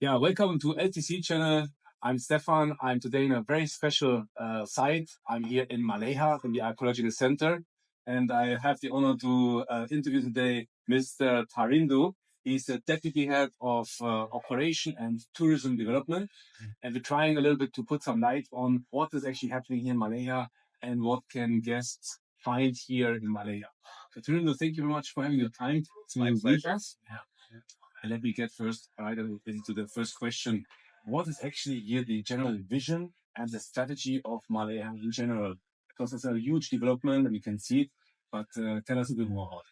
Yeah, welcome to LTC channel. I'm Stefan. I'm today in a very special site. I'm here in Mleiha in the Archaeological Centre, and I have the honor to interview today Mr. Tharindu. He's the Deputy Head of Operation and Tourism Development, and we're trying a little bit to put some light on what is actually happening here in Mleiha and what can guests find here in Mleiha. So Tharindu, thank you very much for having your time to meet us. And let me get first right into the first question. What is actually here the general vision and the strategy of Maleha in general? Because it's a huge development and you can see it, but tell us a bit more about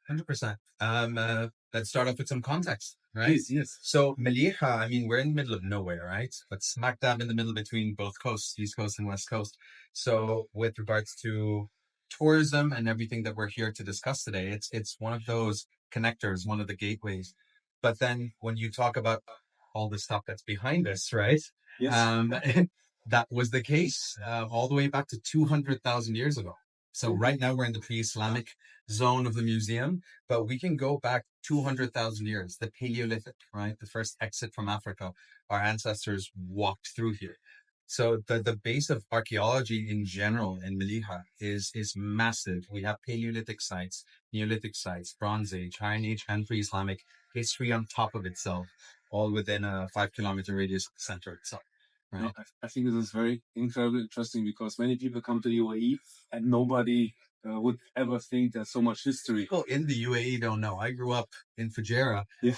it. 100%. Let's start off with some context, right? Please, yes. So Mleiha, I mean, we're in the middle of nowhere, right? But smack dab in the middle between both coasts, East Coast and West Coast. So with regards to tourism and everything that we're here to discuss today, it's one of those connectors, one of the gateways. But then when you talk about all the stuff that's behind us, right? Yes. That was the case all the way back to 200,000 years ago. So right now we're in the pre-Islamic zone of the museum, but we can go back 200,000 years, the Paleolithic, right? The first exit from Africa. Our ancestors walked through here. So the base of archaeology in general in Mleiha is massive. We have Paleolithic sites, Neolithic sites, Bronze Age, Iron Age, and pre-Islamic history on top of itself, all within a 5 kilometer radius of the center itself. Right. No, I think this is very incredibly interesting because many people come to the UAE and nobody would ever think there's so much history. People in the UAE don't know. I grew up in Fujairah, Yeah.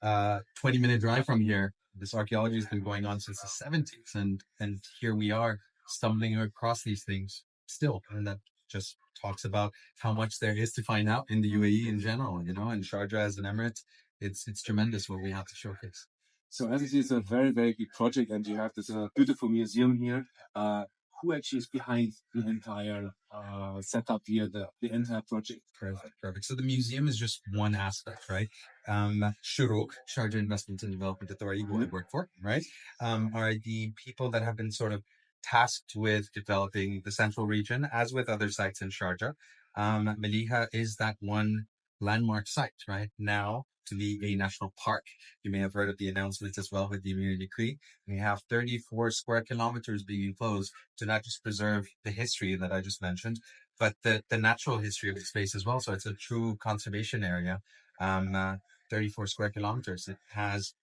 20-minute drive from here. This archaeology has been going on since the 70s, and here we are stumbling across these things still, and that just talks about how much there is to find out in the UAE in general, and Sharjah as an emirate. It's tremendous what we have to showcase. So as you see, it's a very, very big project, and you have this beautiful museum here. Who actually is behind the entire setup here, the entire project? Perfect. So the museum is just one aspect, right? Sharjah Investment and Development Authority, who I work for, right? Are the people that have been sort of tasked with developing the central region, as with other sites in Sharjah. Mleiha is that one landmark site, right? Now to be a national park. You may have heard of the announcements as well with the immunity decree. We have 34 square kilometers being enclosed to not just preserve the history that I just mentioned, but the natural history of the space as well. So it's a true conservation area. 34 square kilometers. It has,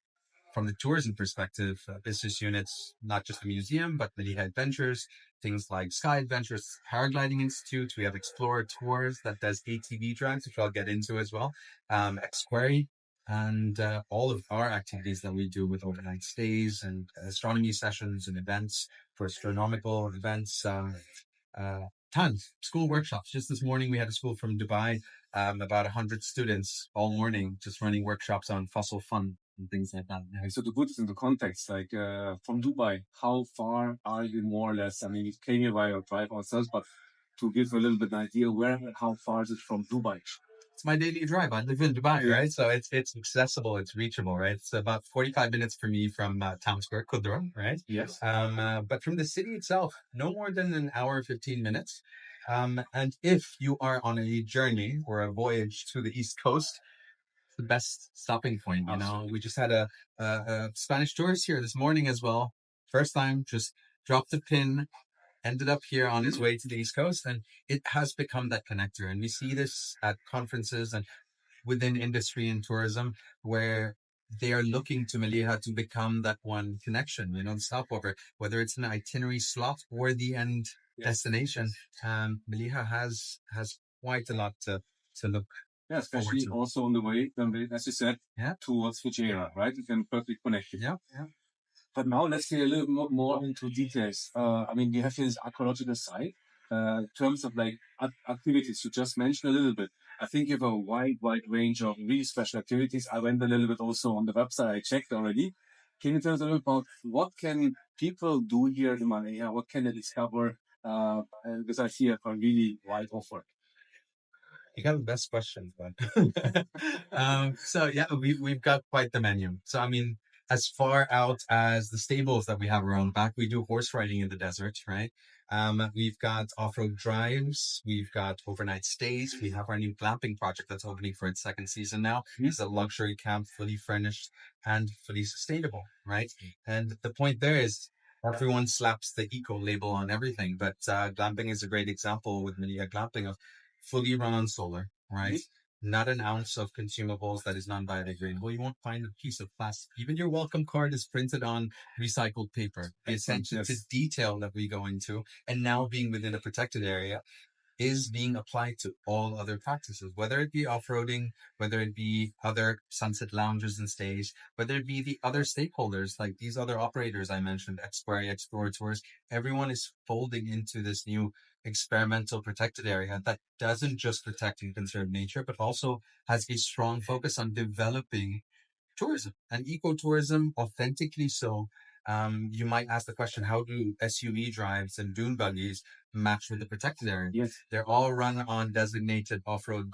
from the tourism perspective, business units, not just a museum, but Mleiha Adventures, things like Sky Adventures, Paragliding Institute. We have Explorer Tours that does ATV drives, which I'll get into as well. Xquery, and all of our activities that we do with overnight stays and astronomy sessions and events for astronomical events. Tons school workshops. Just this morning, we had a school from Dubai, about 100 students all morning, just running workshops on fossil fun and things like that. So to put this into context, like from Dubai, how far are you more or less? I mean, we came here by our drive ourselves, but to give a little bit an idea, where and how far is it from Dubai? It's my daily drive. I live in Dubai, right? So it's accessible, it's reachable, right? It's about 45 minutes for me from town square, Qudra, right? Yes. But from the city itself, no more than an hour, 15 minutes. And if you are on a journey or a voyage to the East Coast, the best stopping point. We just had a Spanish tourist here this morning as well. First time, just dropped the pin, ended up here on his way to the East Coast, and it has become that connector. And we see this at conferences and within industry and tourism, where they are looking to Mleiha to become that one connection, the stopover, whether it's an itinerary slot or the end destination. Mleiha has quite a lot to look. Yeah, especially also on the way, as you said, towards Fujairah, right? You can perfectly connect it. Yeah. But now let's get a little more into details. I mean, you have this archaeological site. In terms of like activities, you just mentioned a little bit. I think you have a wide range of really special activities. I went a little bit also on the website. I checked already. Can you tell us a little about what can people do here in Mleiha? What can they discover? Because I see a really wide offer. You got the best questions, bud. So yeah, we've got quite the menu. So I mean, as far out as the stables that we have around back, we do horse riding in the desert, right? We've got off-road drives. We've got overnight stays. We have our new glamping project that's opening for its second season now. It's a luxury camp, fully furnished and fully sustainable, right? And the point there is everyone slaps the eco label on everything, but glamping is a great example with Mleiha Glamping of fully run on solar, right? Not an ounce of consumables that is non-biodegradable. You won't find a piece of plastic. Even your welcome card is printed on recycled paper. The attention to detail that we go into, and now being within a protected area, is being applied to all other practices, whether it be off-roading, whether it be other sunset lounges and stays, whether it be the other stakeholders, like these other operators I mentioned, explorators, everyone is folding into this new experimental protected area that doesn't just protect and conserve nature, but also has a strong focus on developing tourism and ecotourism authentically so. You might ask the question, how do SUV drives and dune buggies match with the protected area? Yes. They're all run on designated off-road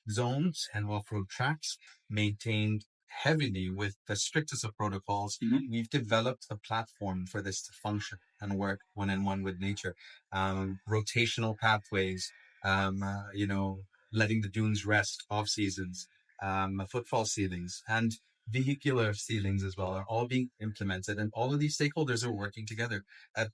zones and off-road tracks, maintained heavily with the strictest of protocols. We've developed a platform for this to function and work one-on-one with nature. Rotational pathways, letting the dunes rest off seasons, footfall ceilings, and vehicular ceilings as well are all being implemented, and all of these stakeholders are working together. Uh,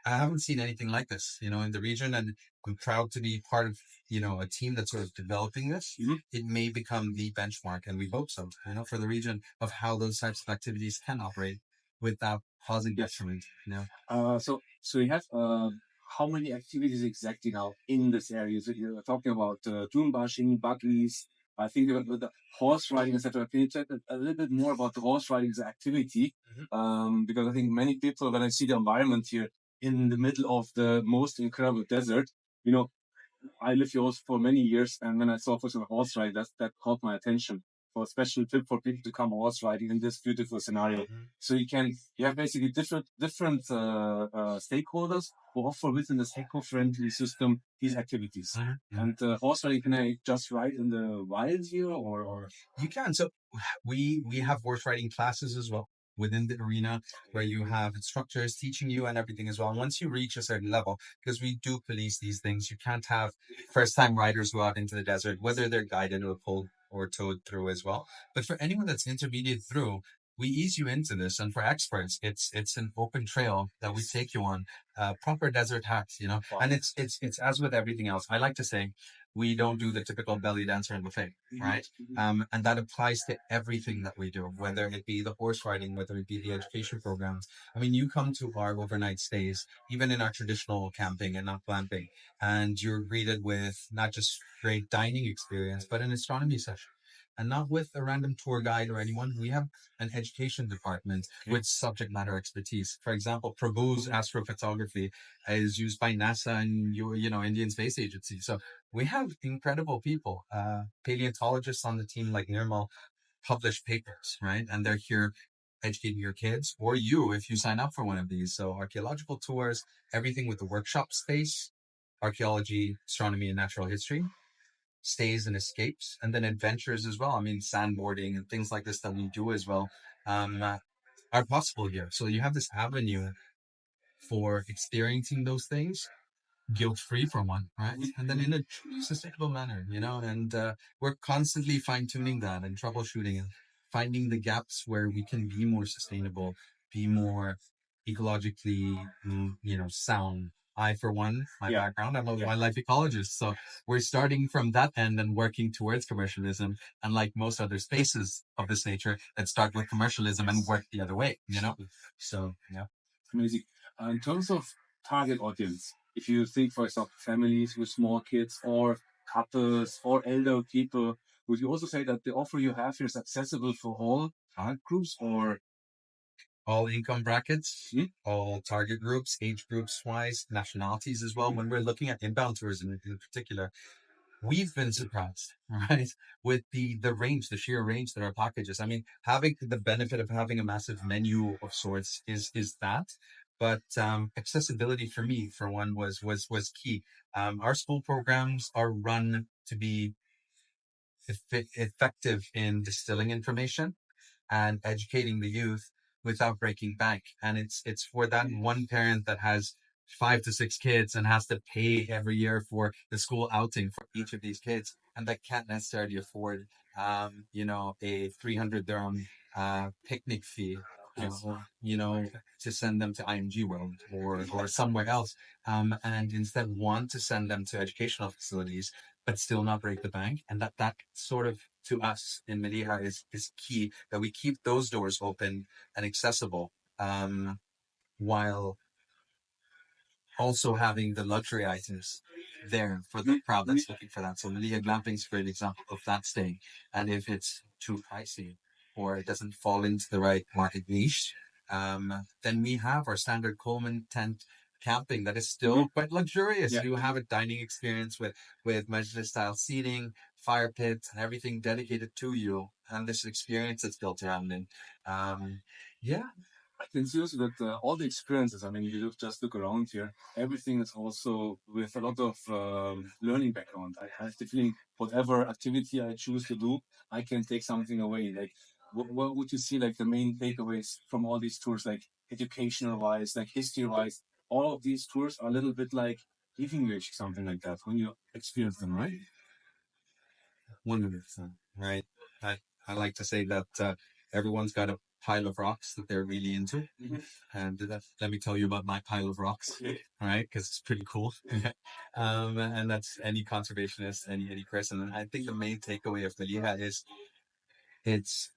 I haven't seen anything like this, in the region, and I'm proud to be part of, a team that's sort of developing this. It may become the benchmark, and we hope so, for the region of how those types of activities can operate without causing detriment. So you have how many activities exactly now in this area? So you're talking about dune bashing, buggies. I think about the horse riding, etc. Can you talk a little bit more about the horse riding as an activity? Because I think many people, when I see the environment here in the middle of the most incredible desert, I lived here also for many years, and when I saw for some horse riding, that caught my attention. For a special trip for people to come horse riding in this beautiful scenario. So you have basically different stakeholders who offer within this eco-friendly system these activities. And horse riding, can I just ride in the wild here, or You can. So we have horse riding classes as well within the arena, where you have instructors teaching you and everything as well. And once you reach a certain level, because we do police these things, you can't have first time riders go out into the desert, whether they're guided or pulled or towed through as well. But for anyone that's intermediate through, we ease you into this. And for experts, it's an open trail that we take you on, proper desert hacks, and it's as with everything else. I like to say, we don't do the typical belly dancer and buffet, right? And that applies to everything that we do, whether it be the horse riding, whether it be the education programs. I mean, you come to our overnight stays, even in our traditional camping and not glamping, and you're greeted with not just great dining experience, but an astronomy session. And not with a random tour guide or anyone. We have an education department with subject matter expertise. For example, Prabhu's astrophotography is used by NASA and Indian Space Agency. So we have incredible people, paleontologists on the team like Nirmal publish papers, right? And they're here educating your kids or you if you sign up for one of these. So archaeological tours, everything with the workshop space, archaeology, astronomy, and natural history, stays and escapes, and then adventures as well. I mean, sandboarding and things like this that we do as well are possible here. So you have this avenue for experiencing those things guilt-free for one, right? And then in a truly sustainable manner, and we're constantly fine-tuning that and troubleshooting and finding the gaps where we can be more sustainable, be more ecologically, sound. I, for one, my background, I'm a wildlife ecologist. So we're starting from that end and working towards commercialism, unlike most other spaces of this nature that start with commercialism and work the other way, So, yeah. Amazing. In terms of target audience, if you think, for example, families with small kids or couples or elder people, would you also say that the offer you have here is accessible for all target groups, or all income brackets, all target groups, age groups wise, nationalities as well? When we're looking at inbound tourism in particular, we've been surprised, right? With the range, the sheer range that our packages. I mean, having the benefit of having a massive menu of sorts is that. But accessibility for me, for one, was key. Our school programs are run to be effective in distilling information and educating the youth without breaking bank. And it's for that one parent that has 5 to 6 kids and has to pay every year for the school outing for each of these kids, and that can't necessarily afford, a 300 dirham picnic fee, Yes. to send them to IMG World or somewhere else, and instead want to send them to educational facilities, but still not break the bank, and that sort of to us in Mleiha is key, that we keep those doors open and accessible, while also having the luxury items there for the crowd that's looking for that. So Mleiha Glamping is a great example of that staying. And if it's too pricey or it doesn't fall into the right market niche, then we have our standard Coleman tent camping that is still quite luxurious. Yeah. You have a dining experience with majlis style seating, fire pits, and everything dedicated to you. And this experience that's built around it. Yeah, I can see also that all the experiences, I mean, just look around here, everything is also with a lot of learning background. I have the feeling whatever activity I choose to do, I can take something away. Like, what would you see like the main takeaways from all these tours, like educational wise, like history wise? All of these tours are a little bit like English, something like that, when you experience them, right? 100%. Right. I, I like to say that everyone's got a pile of rocks that they're really into. And let me tell you about my pile of rocks. Okay. All right. Because it's pretty cool. And that's any conservationist, any person. And I think the main takeaway of Maliha is it's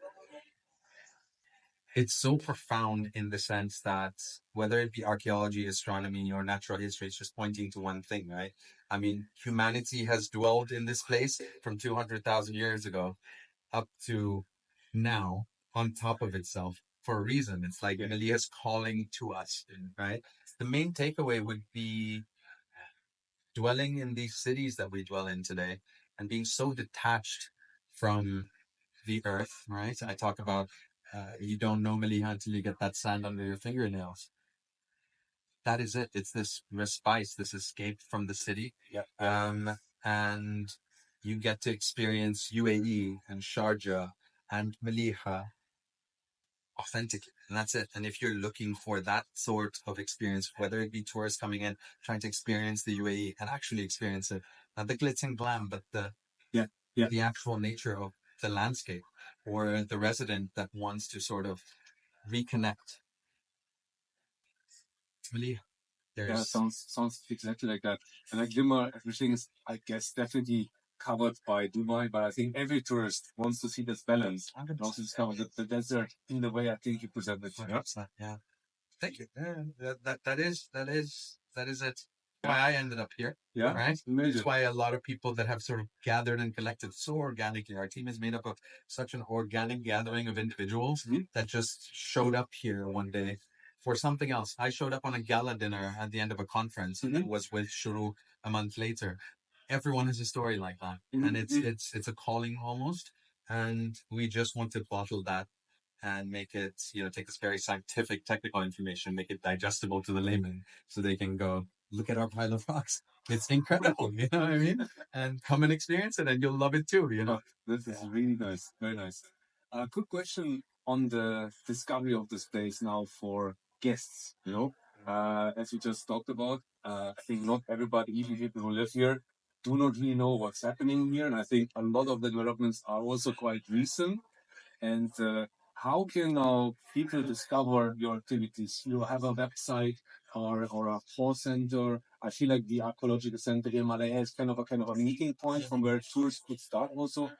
it's so profound in the sense that whether it be archaeology, astronomy, or natural history, it's just pointing to one thing, right? I mean, humanity has dwelled in this place from 200,000 years ago up to now on top of itself for a reason. It's like Malia's calling to us, right? The main takeaway would be dwelling in these cities that we dwell in today and being so detached from the earth, right? I talk about you don't know Maliha until you get that sand under your fingernails. That is it. It's this respite, this escape from the city. Yeah. And you get to experience UAE and Sharjah and Maliha authentically. And that's it. And if you're looking for that sort of experience, whether it be tourists coming in, trying to experience the UAE and actually experience it, not the glitz and glam, but Yeah. Yeah. the actual nature of the landscape, or the resident that wants to sort of reconnect. Maliha, Yeah, there's sounds exactly like that. And like Limmer, everything is, I guess, definitely covered by Dubai. But I think every tourist wants to see this balance and also discover the desert in the way I think you presented. Yeah. yeah. Thank you. Yeah, that is it. Why I ended up here. Yeah. Right. Amazing. That's why a lot of people that have sort of gathered and collected so organically. Our team is made up of such an organic gathering of individuals that just showed up here one day for something else. I showed up on a gala dinner at the end of a conference and was with Shuru a month later. Everyone has a story like that, and it's a calling almost. And we just want to bottle that and make it, take this very scientific, technical information, make it digestible to the layman so they can go, look at our pile of rocks. It's incredible, you know what I mean? And come and experience it and you'll love it too, you know? This is really nice. Very nice. Quick question on the discovery of this place now for guests. As we just talked about, I think not everybody, even people who live here, do not really know what's happening here. And I think a lot of the developments are also quite recent. And how can now people discover your activities? You have a website or a call center. I feel like the Archaeological Center in Malaya is kind of a meeting point from where tourists could start also.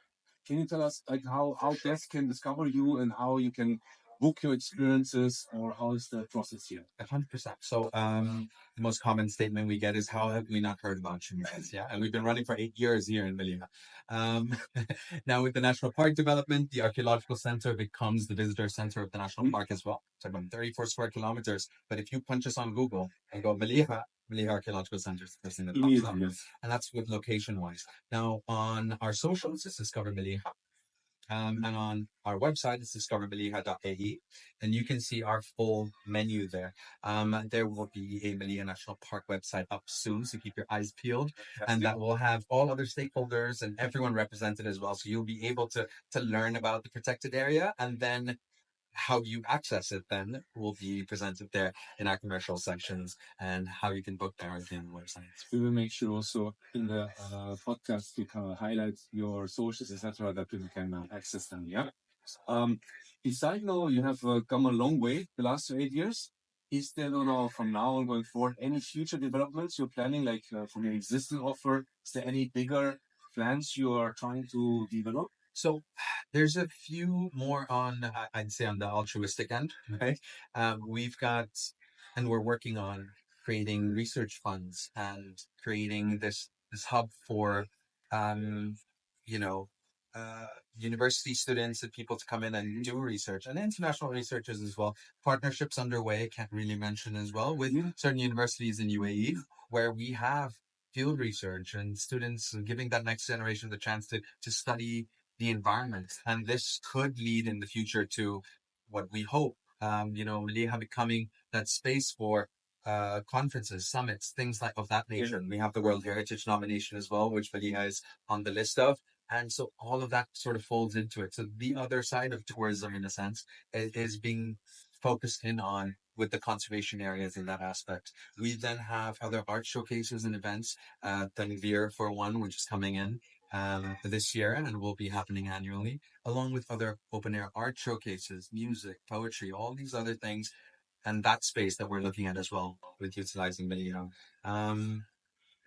Can you tell us like how guests can discover you and how you can book your experiences, or how is the process here? 100%. So, the most common statement we get is, "How have we not heard about you guys?" Yeah, and we've been running for 8 years here in Maliha. Now, with the national park development, the archaeological center becomes the visitor center of the national park as well. So, about 34 square kilometers. But if you punch us on Google and go Maliha Archaeological Center is the first thing that pops up, and that's with location wise. Now, on our socials, it's Discover Maliha. And on our website, it's discovermaliha.ae, and you can see our full menu there. There will be a Maliha National Park website up soon, so keep your eyes peeled, and that will have all other stakeholders and everyone represented as well. So you'll be able to learn about the protected area, and then how you access it then will be presented there in our commercial sections, and how you can book directly on the website. We will make sure also in the podcast to highlight your sources, etc., that people can access them. Yeah. Besides now, you have come a long way the last 8 years. Is there now, from now on going forward, any future developments you're planning, like from your existing offer? Is there any bigger plans you are trying to develop? So there's a few more on, I'd say, on the altruistic end, right? We've got, and we're working on creating research funds and creating this hub for, um, you know, uh, university students and people to come in and do research, and international researchers as well. Partnerships underway, can't really mention as well, with certain universities in UAE, where we have field research and students giving that next generation the chance to study the environment. And this could lead in the future to what we hope, Mleiha becoming that space for conferences, summits, things like of that nature. We have the World Heritage nomination as well, which Mleiha is on the list of. And so all of that sort of folds into it. So the other side of tourism, in a sense, is being focused in on with the conservation areas in that aspect. We then have other art showcases and events, Tanvir for one, which is coming in this year and will be happening annually, along with other open air art showcases, music, poetry, all these other things, and that space that we're looking at as well with utilizing video.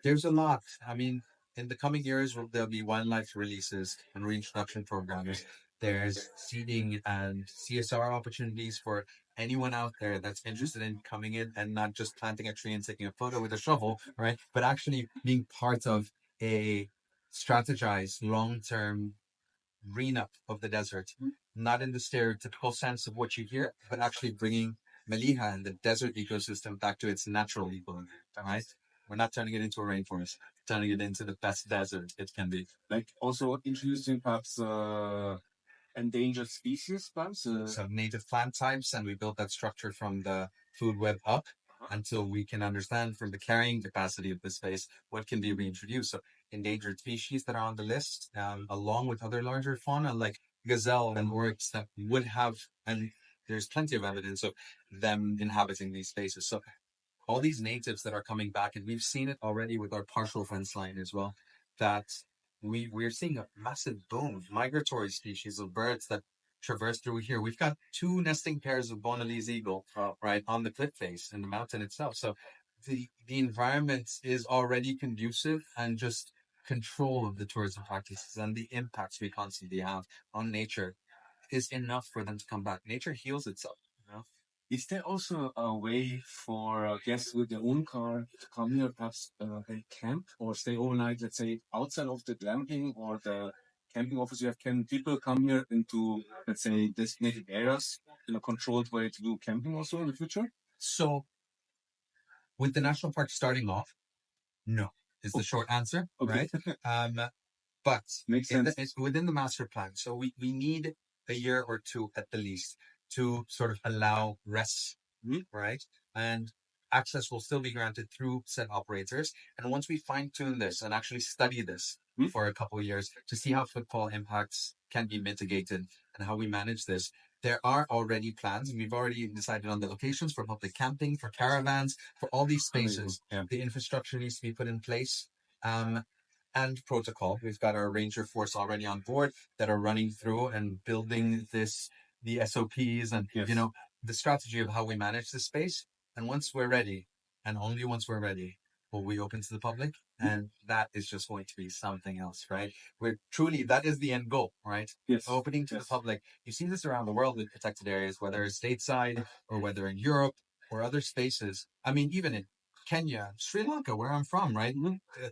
There's a lot. I mean, in the coming years, there'll be wildlife releases and reintroduction programs. There's seeding and CSR opportunities for anyone out there that's interested in coming in and not just planting a tree and taking a photo with a shovel, right? But actually being part of a strategized long-term green-up of the desert, not in the stereotypical sense of what you hear, but actually bringing Mleiha and the desert ecosystem back to its natural equilibrium, right? We're not turning it into a rainforest, turning it into the best desert it can be. Like also introducing perhaps endangered species plants? So native plant types, and we built that structure from the food web up until we can understand from the carrying capacity of the space what can be reintroduced. So endangered species that are on the list, along with other larger fauna like gazelle and oryx that would have, and there's plenty of evidence of them inhabiting these spaces. So all these natives that are coming back, and we've seen it already with our partial fence line as well, that we're seeing a massive boom, migratory species of birds that traverse through here. We've got 2 nesting pairs of Bonalese eagle, right, on the cliff face in the mountain itself. So the environment is already conducive, and just control of the tourism practices and the impacts we constantly have on nature is enough for them to come back. Nature heals itself, you know? Is there also a way for guests with their own car to come here, perhaps and camp or stay overnight, let's say, outside of the glamping or the camping office you have? Can people come here into, let's say, designated areas in a controlled way to do camping also in the future? So with the national park starting off, no, is the short answer, Okay. right? But Makes in sense. it's within the master plan. So we need a year or two at the least to sort of allow rest, right? And access will still be granted through said operators. And once we fine tune this and actually study this for a couple of years to see how footfall impacts can be mitigated and how we manage this, there are already plans, and we've already decided on the locations for public camping, for caravans, for all these spaces. Yeah. The infrastructure needs to be put in place. And protocol. We've got our ranger force already on board that are running through and building the SOPs and, Yes. the strategy of how we manage this space. And once we're ready, and only once we're ready, will we open to the public. And that is just going to be something else, right? That is the end goal, right? Yes. Opening to the public. You see this around the world with protected areas, whether it's stateside or whether in Europe or other spaces. I mean, even in Kenya, Sri Lanka, where I'm from, right?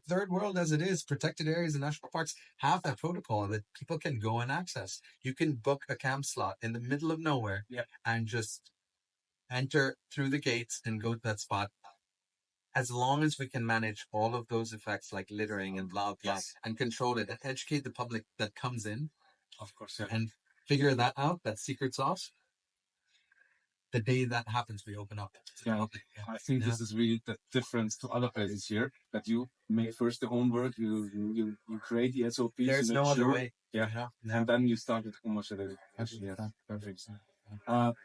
Third world as it is, protected areas and national parks have that protocol that people can go and access. You can book a camp slot in the middle of nowhere and just enter through the gates and go to that spot. As long as we can manage all of those effects like littering and blah, blah, and control it and educate the public that comes in, Of course, and figure that out, that secret sauce, the day that happens, we open up to the public. I think this is really the difference to other places here, that you make first the homework, you create the SOPs. There's no other way. Yeah. And then you start with commercialization. Yeah. Perfect.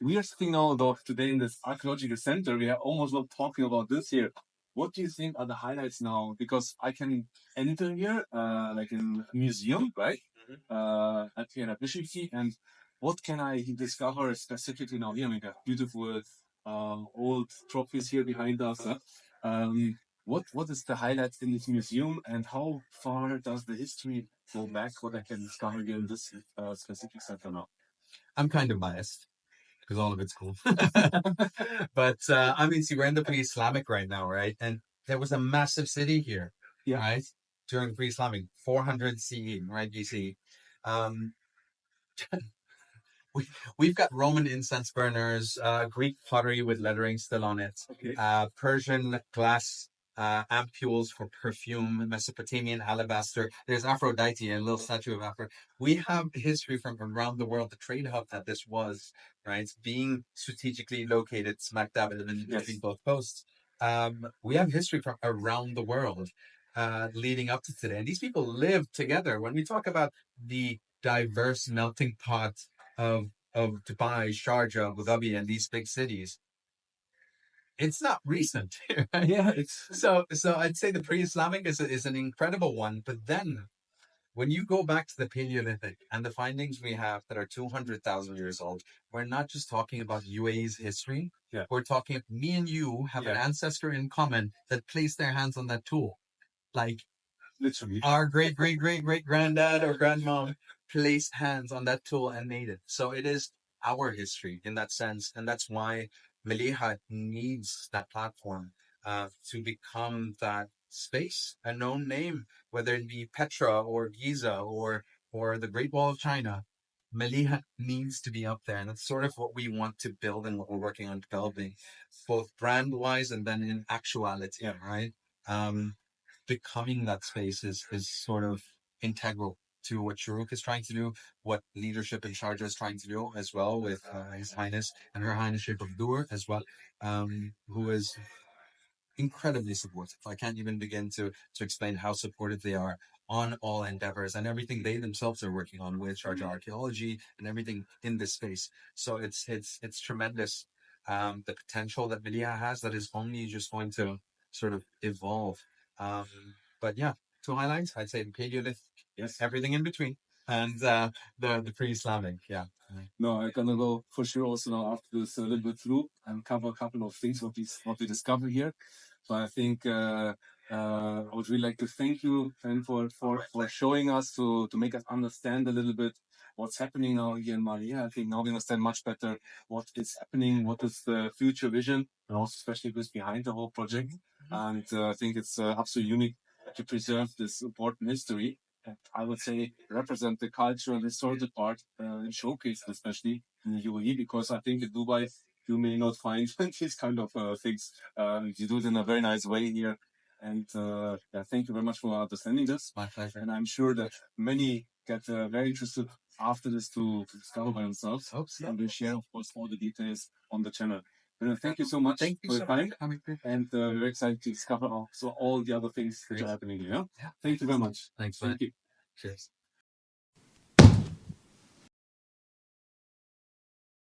We are sitting now though, today in this archaeological center. We are almost not talking about this here. What do you think are the highlights now? Because I can enter here, like in a museum, right? At here at Bishopsy, and what can I discover specifically now here? We got beautiful old trophies here behind us. What is the highlight in this museum, and how far does the history go back? What I can discover here in this specific center now? I'm kind of biased because all of it's cool. But I mean, see, we're in the pre-Islamic right now, right? And there was a massive city here, Yeah. right? During pre-Islamic, 400 CE, right? BC. Um, we've got Roman incense burners, Greek pottery with lettering still on it, Okay. Persian glass ampules for perfume, Mesopotamian alabaster. There's Aphrodite, a little statue of Aphrodite. We have history from around the world, the trade hub that this was, right? Being strategically located smack dab in the middle between both coasts. We have history from around the world leading up to today. And these people live together. When we talk about the diverse melting pot of Dubai, Sharjah, Abu Dhabi, and these big cities, it's not recent. Right? Yeah, it's So I'd say the pre-Islamic is an incredible one. But then when you go back to the Paleolithic and the findings we have that are 200,000 years old, we're not just talking about UAE's history. Yeah. We're talking, me and you have an ancestor in common that placed their hands on that tool. Like literally our great great great great granddad or grandmom placed hands on that tool and made it. So it is our history in that sense, and that's why Mleiha needs that platform to become that space, a known name, whether it be Petra or Giza or the Great Wall of China. Mleiha needs to be up there, and that's sort of what we want to build and what we're working on developing, both brand wise and then in actuality. Yeah. Right. Becoming that space is sort of integral to what Shuruk is trying to do, what leadership in Sharjah is trying to do as well with His Highness and Her Highnessship of Dur as well, who is incredibly supportive. I can't even begin to explain how supportive they are on all endeavors and everything they themselves are working on with Sharjah Archaeology and everything in this space. So it's tremendous. The potential that Mleiha has that is only just going to sort of evolve. But yeah, two highlights, I'd say the Paleolithic, yes. everything in between, and the pre-Islamic. Yeah. No, I'm gonna go for sure also now after this a little bit through and cover a couple of things what we discover here. So I think I would really like to thank you, and for showing us to make us understand a little bit what's happening now here in Mali. I think now we understand much better what is happening, what is the future vision, and also especially what's behind the whole project. And I think it's absolutely unique to preserve this important history. And I would say represent the culture and historical part and showcase, especially in the UAE, because I think in Dubai you may not find these kind of things. You do it in a very nice way here. And yeah, thank you very much for understanding this. My pleasure. And I'm sure that many get very interested after this to discover by themselves. And we'll share, of course, all the details on the channel. Thank you so much for your time. And we're very excited to discover also all the other things which are happening here. Yeah? Thank you very much. Thanks, Thank you. Cheers.